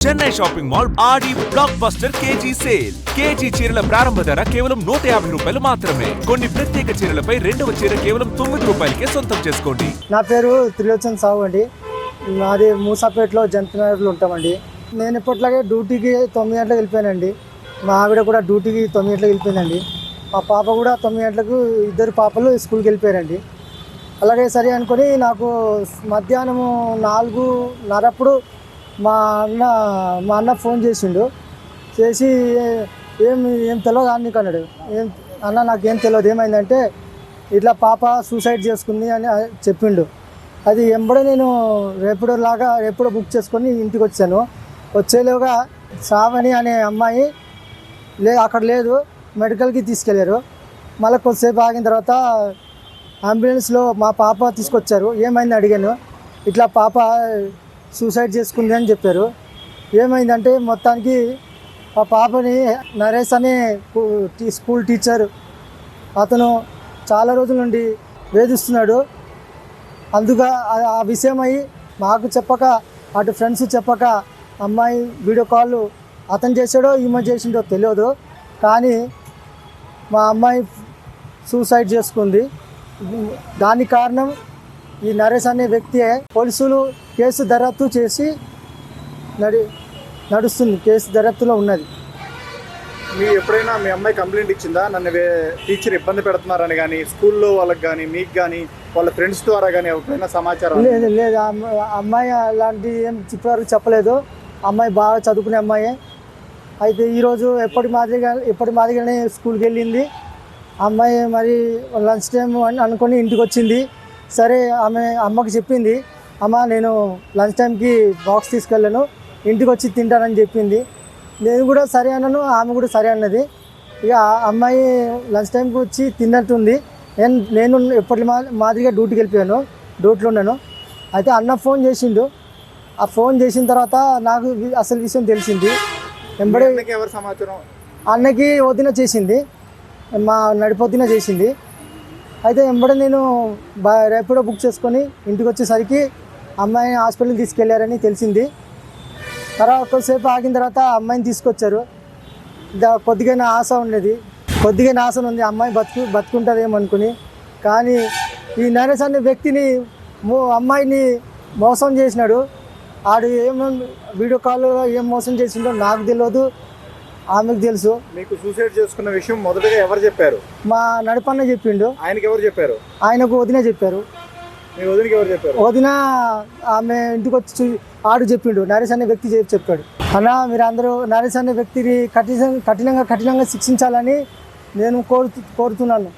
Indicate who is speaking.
Speaker 1: Chennai shopping mall Aadi blockbuster KG sale. KG చీరల ప్రారంభ ధర కేవలం 150 రూపాయలు మాత్రమే. కొన్ని ప్రత్యేక చీరలపై రెండవ చీర కేవలం 9 రూపాయలకే సొంతం చేసుకోండి.
Speaker 2: నా పేరు త్రిలోచన్ సాగు అండి. మాది మూసాపేటలో జంతనగర్లో ఉంటామండి. నేను ఇప్పట్లాగే డ్యూటీకి 9 గంటలకు వెళ్ళిపోయానండి. మా ఆవిడ కూడా డ్యూటీకి 9 గంటలకు వెళ్ళిపోయిందండి. మా పాప కూడా 9 గంటలకు, ఇద్దరు పాపలు స్కూల్కి వెళ్ళిపోయారండి. అలాగే సరే అనుకొని నాకు మధ్యాహ్నం 4:30 మా అన్న ఫోన్ చేసిండు. చేసి ఏం తెలియదు నీకు అన్నాడు. అన్న నాకేం తెలియదు, ఏమైందంటే ఇట్లా పాప సూసైడ్ చేసుకుంది అని చెప్పిండు. అది ఎంబడే నేను రేపుడో బుక్ చేసుకొని ఇంటికి వచ్చాను. వచ్చేలోగా శ్రావణి అనే అమ్మాయి అక్కడ లేదు, మెడికల్కి తీసుకెళ్ళారు. మళ్ళీ కొద్దిసేపు ఆగిన తర్వాత అంబులెన్స్లో మా పాప తీసుకొచ్చారు. ఏమైంది అడిగాను. ఇట్లా పాప సూసైడ్ చేసుకుంది అని చెప్పారు. ఏమైందంటే మొత్తానికి ఆ పాపని నరేష్ అనే స్కూల్ టీచర్ అతను చాలా రోజుల నుండి వేధిస్తున్నాడు. అందుగా ఆ విషయమై మాకు చెప్పక, అటు ఫ్రెండ్స్ చెప్పక అమ్మాయి వీడియో కాల్ అతను చేసాడో ఈమె చేసిండో తెలియదు, కానీ మా అమ్మాయి సూసైడ్ చేసుకుంది. దానికి కారణం ఈ నరేష్ అనే వ్యక్తియే. పోలీసులు కేసు దర్యాప్తు చేసి నడుస్తుంది, కేసు దర్యాప్తులో ఉన్నది.
Speaker 3: ఎప్పుడైనా మీ అమ్మాయి కంప్లైంట్ ఇచ్చిందా, నన్ను టీచర్ ఇబ్బంది పెడుతున్నారని కానీ, స్కూల్లో వాళ్ళకి కానీ, మీకు కానీ, వాళ్ళ ఫ్రెండ్స్ ద్వారా కానీ ఎప్పుడైనా సమాచారం?
Speaker 2: లేదు, అమ్మాయి అలాంటి ఏం ఇప్పటివరకు చెప్పలేదు. అమ్మాయి బాగా చదువుకునే అమ్మాయే. అయితే ఈరోజు ఎప్పటి మాదిరిగానే స్కూల్కి వెళ్ళింది. అమ్మాయి మరి లంచ్ టైం అని అనుకొని ఇంటికి వచ్చింది. సరే, ఆమె అమ్మకి చెప్పింది, అమ్మ నేను లంచ్ టైంకి బాక్స్ తీసుకెళ్ళాను, ఇంటికి వచ్చి తింటానని చెప్పింది. నేను కూడా సరే అన్నాను, ఆమె కూడా సరే అన్నది. ఇక అమ్మాయి లంచ్ టైంకి వచ్చి తిన్నట్టుంది. నేను ఎప్పటి మాదిరిగా డ్యూటీకి వెళ్ళిపోయాను, డ్యూటీలో ఉన్నాను. అయితే అన్న ఫోన్ చేసిండు. ఆ ఫోన్ చేసిన తర్వాత నాకు అసలు విషయం తెలిసింది. వెంబడే
Speaker 3: ఎవరు సమాచారం?
Speaker 2: అన్నకి వదిన చేసింది, మా నడిపొద్దున చేసింది. అయితే వెంబడే నేను రేపుడో బుక్ చేసుకొని ఇంటికి వచ్చేసరికి అమ్మాయిని హాస్పిటల్కి తీసుకెళ్లారని తెలిసింది. తర్వాత కొద్దిసేపు ఆగిన తర్వాత అమ్మాయిని తీసుకొచ్చారు. కొద్దిగా ఆశ ఉంది, అమ్మాయి బతుకుంటుందేమో అనుకుని. కానీ ఈ నరేష్ అనే వ్యక్తిని అమ్మాయిని మోసం చేసినాడు. ఆడు వీడియో కాల్లో ఏం మోసం చేసిండో నాకు తెలియదు, ఆమెకు తెలుసు.
Speaker 3: మీకు సూసైడ్ చేసుకున్న విషయం మొదటగా ఎవరు చెప్పారు?
Speaker 2: మా నడిపన్న చెప్పిండు.
Speaker 3: ఆయనకి ఎవరు చెప్పారు?
Speaker 2: ఆయనకు వదిన చెప్పారు.
Speaker 3: మీ వదినకి ఎవరు చెప్పారు?
Speaker 2: వదిన ఆమె ఇంటికి వచ్చి ఆడు చెప్పిండు, నరేష్ అనే వ్యక్తి చెప్పాడు. అన్న మీరందరూ నరేష్ అనే వ్యక్తిని కఠినంగా శిక్షించాలని నేను కోరుతున్నాను.